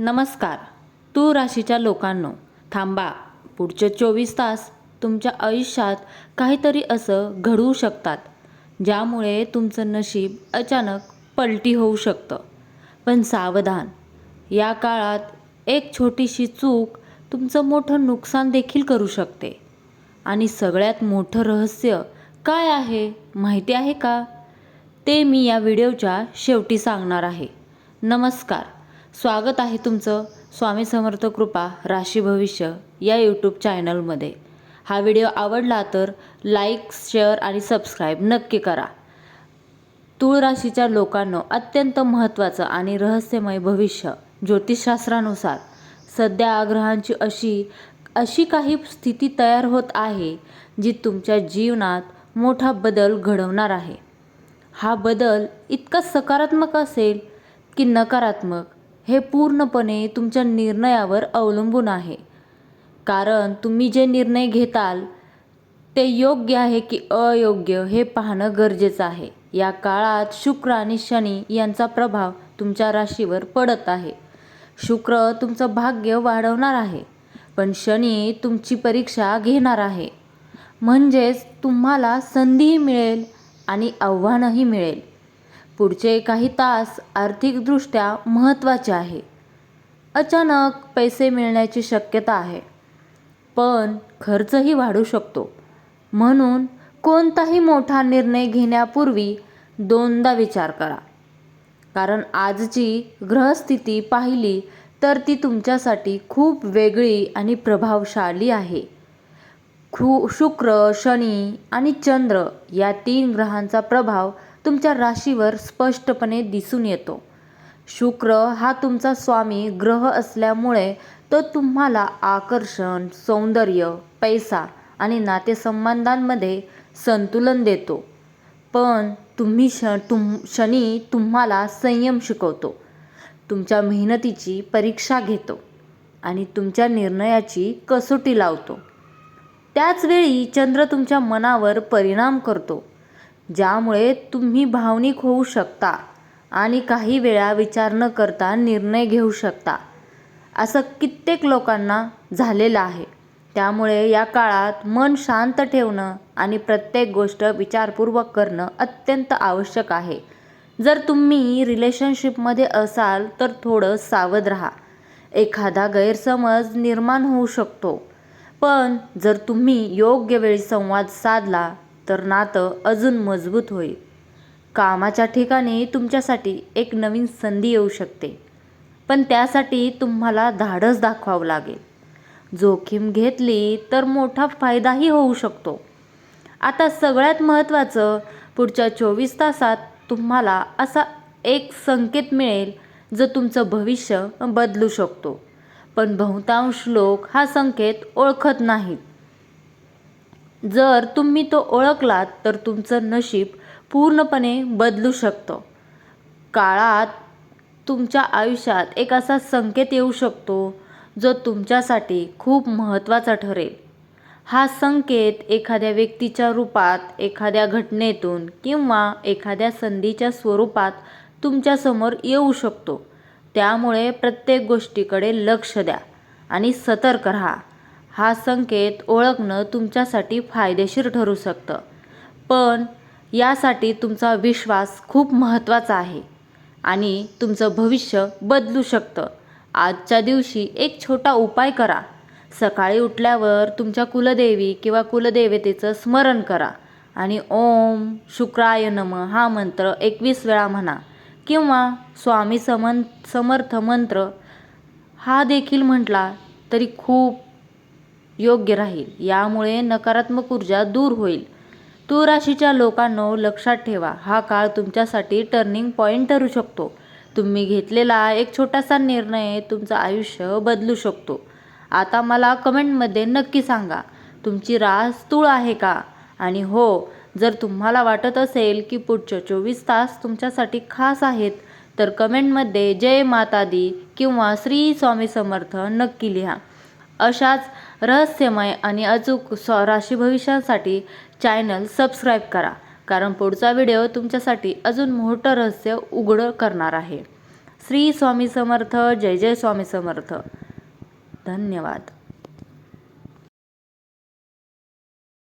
नमस्कार. तूळ राशीच्या लोकांनो, थांबा. पुढचे 24 तास तुमच्या आयुष्यात काहीतरी असं घडवू शकतात ज्यामुळे तुमचं नशीब अचानक पलटी होऊ शकतं. पण सावधान, या काळात एक छोटीशी चूक तुमचं मोठं नुकसान देखील करू शकते. आणि सगळ्यात मोठं रहस्य काय आहे माहिती आहे का? ते मी या व्हिडिओच्या शेवटी सांगणार आहे. नमस्कार, स्वागत आहे तुमचं स्वामी समर्थ कृपा राशी भविष्य या यूट्यूब चॅनलमध्ये. हा व्हिडिओ आवडला तर लाईक, शेअर आणि सबस्क्राईब नक्की करा. तूळ राशीच्या लोकांनो, अत्यंत महत्त्वाचं आणि रहस्यमय भविष्य. ज्योतिषशास्त्रानुसार सध्या ग्रहांची अशी काही स्थिती तयार होत आहे जी तुमच्या जीवनात मोठा बदल घडवणार आहे. हा बदल इतका सकारात्मक असेल की नकारात्मक हे पूर्णपणे तुमच्या निर्णयावर अवलंबून आहे. कारण तुम्ही जे निर्णय घेताल ते योग्य आहे की अयोग्य हे पाहणं गरजेचं आहे. या काळात शुक्र आणि शनी यांचा प्रभाव तुमच्या राशीवर पडत आहे. शुक्र तुमचं भाग्य वाढवणार आहे, पण शनी तुमची परीक्षा घेणार आहे. म्हणजेच तुम्हाला संधीही मिळेल आणि आव्हानही मिळेल. पुढचे काही तास आर्थिकदृष्ट्या महत्त्वाचे आहे. अचानक पैसे मिळण्याची शक्यता आहे, पण खर्चही वाढू शकतो. म्हणून कोणताही मोठा निर्णय घेण्यापूर्वी दोनदा विचार करा. कारण आजची ग्रहस्थिती पाहिली तर ती तुमच्यासाठी खूप वेगळी आणि प्रभावशाली आहे. शुक्र, शनी आणि चंद्र या 3 ग्रहांचा प्रभाव तुमच्या राशीवर स्पष्टपणे दिसून येतो. शुक्र हा तुमचा स्वामी ग्रह असल्यामुळे तो तुम्हाला आकर्षण, सौंदर्य, पैसा आणि नातेसंबंधांमध्ये संतुलन देतो. पण शनी तुम्हाला संयम शिकवतो, तुमच्या मेहनतीची परीक्षा घेतो आणि तुमच्या निर्णयाची कसोटी लावतो. त्याचवेळी चंद्र तुमच्या मनावर परिणाम करतो, ज्यामुळे तुम्ही भावनिक होऊ शकता आणि काही वेळा विचार न करता निर्णय घेऊ शकता. असं कित्येक लोकांना झालेलं आहे. त्यामुळे या काळात मन शांत ठेवणं आणि प्रत्येक गोष्ट विचारपूर्वक करणं अत्यंत आवश्यक आहे. जर तुम्ही रिलेशनशिपमध्ये असाल तर थोडं सावध राहा. एखादा गैरसमज निर्माण होऊ शकतो, पण जर तुम्ही योग्य वेळी संवाद साधला तर नातं अजून मजबूत होईल. कामाच्या ठिकाणी तुमच्यासाठी एक नवीन संधी येऊ शकते, पण त्यासाठी तुम्हाला धाडस दाखवावं लागेल. जोखीम घेतली तर मोठा फायदाही होऊ शकतो. आता सगळ्यात महत्त्वाचं, पुढच्या 24 तासात तुम्हाला असा एक संकेत मिळेल जो तुमचं भविष्य बदलू शकतो. पण बहुतांश लोक हा संकेत ओळखत नाहीत. जर तुम्ही तो ओळखलात तर तुमचं नशीब पूर्णपणे बदलू शकतं. काळात तुमच्या आयुष्यात एक असा संकेत येऊ शकतो जो तुमच्यासाठी खूप महत्त्वाचा ठरेल. हा संकेत एखाद्या व्यक्तीच्या रूपात, एखाद्या घटनेतून किंवा एखाद्या संधीच्या स्वरूपात तुमच्यासमोर येऊ शकतो. त्यामुळे प्रत्येक गोष्टीकडे लक्ष द्या आणि सतर्क राहा. हा संकेत ओळखणं तुमच्यासाठी फायदेशीर ठरू शकतं, पण यासाठी तुमचा विश्वास खूप महत्त्वाचा आहे आणि तुमचं भविष्य बदलू शकतं. आजच्या दिवशी एक छोटा उपाय करा. सकाळी उठल्यावर तुमच्या कुलदेवी किंवा कुलदेवतेचं स्मरण करा आणि ओम शुक्राय नमः हा मंत्र 21 वेळा म्हणा किंवा स्वामी समर्थ मंत्र हा देखील म्हटला तरी खूप योग्य राहील. यामुळे नकारात्मक ऊर्जा दूर होईल. तूळ राशीच्या लोकांनो, लक्षात ठेवा, हा काळ तुमच्यासाठी टर्निंग पॉईंट ठरू शकतो. तुम्ही घेतलेला एक छोटासा निर्णय तुमचं आयुष्य बदलू शकतो. आता मला कमेंटमध्ये नक्की सांगा, तुमची रास तूळ आहे का? आणि हो, जर तुम्हाला वाटत असेल की पुढचे 24 तास तुमच्यासाठी खास आहेत तर कमेंटमध्ये जय माता दी किंवा श्री स्वामी समर्थ नक्की लिहा. अशाच रहस्यमय आणि अचूक राशी भविष्यासाठी चॅनल सबस्क्राईब करा, कारण पुढचा व्हिडिओ तुमच्यासाठी अजून मोठं रहस्य उघड करणार आहे. श्री स्वामी समर्थ. जय जय स्वामी समर्थ. धन्यवाद.